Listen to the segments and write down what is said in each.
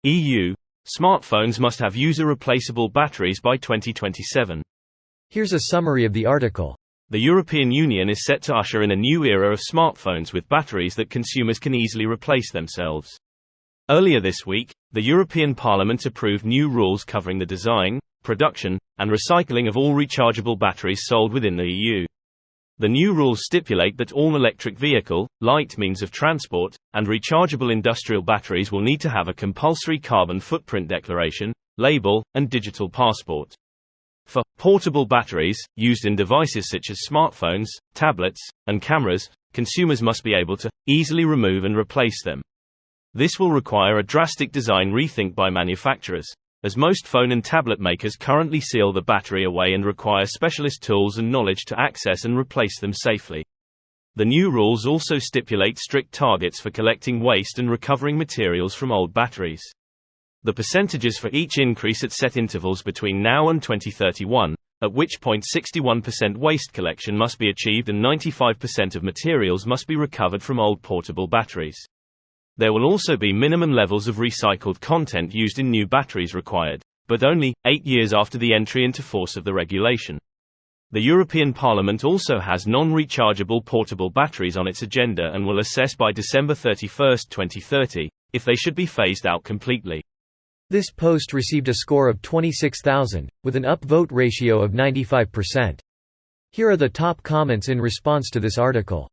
EU. Smartphones must have user-replaceable batteries by 2027. Here's a summary of the article. The European Union is set to usher in a new era of smartphones with batteries that consumers can easily replace themselves. Earlier this week, the European Parliament approved new rules covering the design, production, and recycling of all rechargeable batteries sold within the EU. The new rules stipulate that all electric vehicle, light means of transport, and rechargeable industrial batteries will need to have a compulsory carbon footprint declaration, label, and digital passport. For portable batteries, used in devices such as smartphones, tablets, and cameras, consumers must be able to easily remove and replace them. This will require a drastic design rethink by manufacturers, as most phone and tablet makers currently seal the battery away and require specialist tools and knowledge to access and replace them safely. The new rules also stipulate strict targets for collecting waste and recovering materials from old batteries. The percentages for each increase at set intervals between now and 2031, at which point 61% waste collection must be achieved and 95% of materials must be recovered from old portable batteries. There will also be minimum levels of recycled content used in new batteries required, but only 8 years after the entry into force of the regulation. The European Parliament also has non-rechargeable portable batteries on its agenda and will assess by December 31, 2030, if they should be phased out completely. This post received a score of 26,000, with an upvote ratio of 95%. Here are the top comments in response to this article.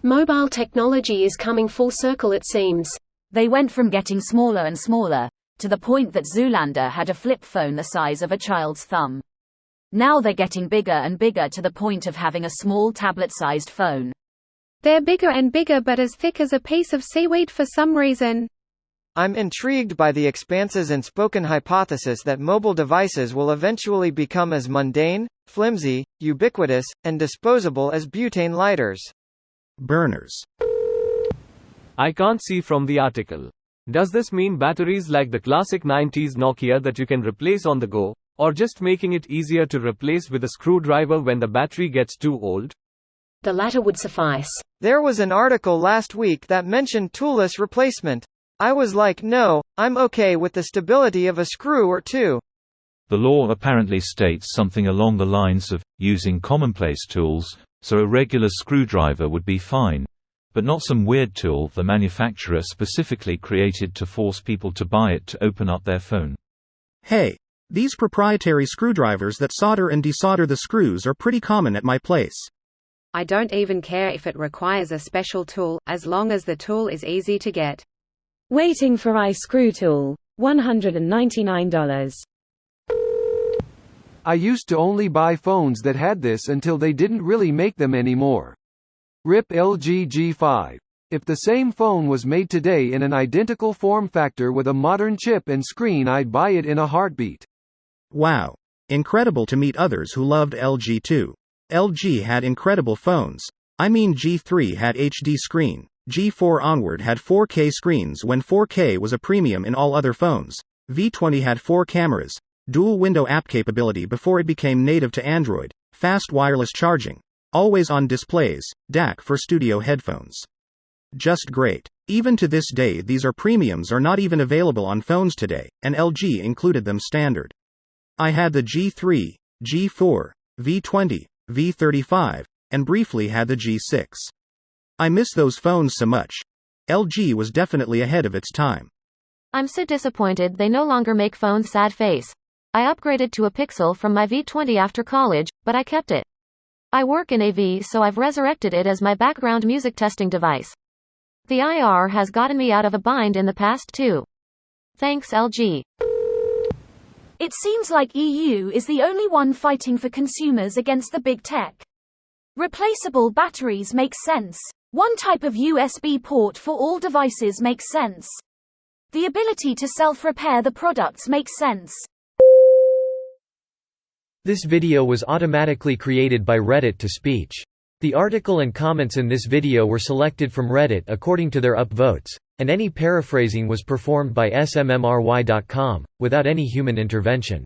Mobile technology is coming full circle, it seems. They went from getting smaller and smaller, to the point that Zoolander had a flip phone the size of a child's thumb. Now they're getting bigger and bigger to the point of having a small tablet-sized phone. They're bigger and bigger but as thick as a piece of seaweed for some reason. I'm intrigued by the expanses and spoken hypothesis that mobile devices will eventually become as mundane, flimsy, ubiquitous, and disposable as butane lighters. Burners. I can't see from the article. Does this mean batteries like the classic 90s Nokia that you can replace on the go, or just making it easier to replace with a screwdriver when the battery gets too old? The latter would suffice. There was an article last week that mentioned toolless replacement. I was like, no, I'm okay with the stability of a screw or two. The law apparently states something along the lines of using commonplace tools, so a regular screwdriver would be fine, but not some weird tool the manufacturer specifically created to force people to buy it to open up their phone. Hey, these proprietary screwdrivers that solder and desolder the screws are pretty common at my place. I don't even care if it requires a special tool, as long as the tool is easy to get. Waiting for iScrew tool, $199. I used to only buy phones that had this until they didn't really make them anymore. RIP LG G5. If the same phone was made today in an identical form factor with a modern chip and screen, I'd buy it in a heartbeat. Wow. Incredible to meet others who loved LG too. LG had incredible phones. I mean, G3 had HD screen. G4 onward had 4K screens when 4K was a premium in all other phones. V20 had 4 cameras. Dual window app capability before it became native to Android, fast wireless charging, always-on displays, DAC for studio headphones. Just great. Even to this day these are premiums are not even available on phones today, and LG included them standard. I had the G3, G4, V20, V35, and briefly had the G6. I miss those phones so much. LG was definitely ahead of its time. I'm so disappointed they no longer make phones. Sad face. I upgraded to a Pixel from my V20 after college, but I kept it. I work in AV, so I've resurrected it as my background music testing device. The IR has gotten me out of a bind in the past too. Thanks, LG. It seems like EU is the only one fighting for consumers against the big tech. Replaceable batteries make sense. One type of USB port for all devices makes sense. The ability to self-repair the products makes sense. This video was automatically created by Reddit to speech. The article and comments in this video were selected from Reddit according to their upvotes, and any paraphrasing was performed by smmry.com, without any human intervention.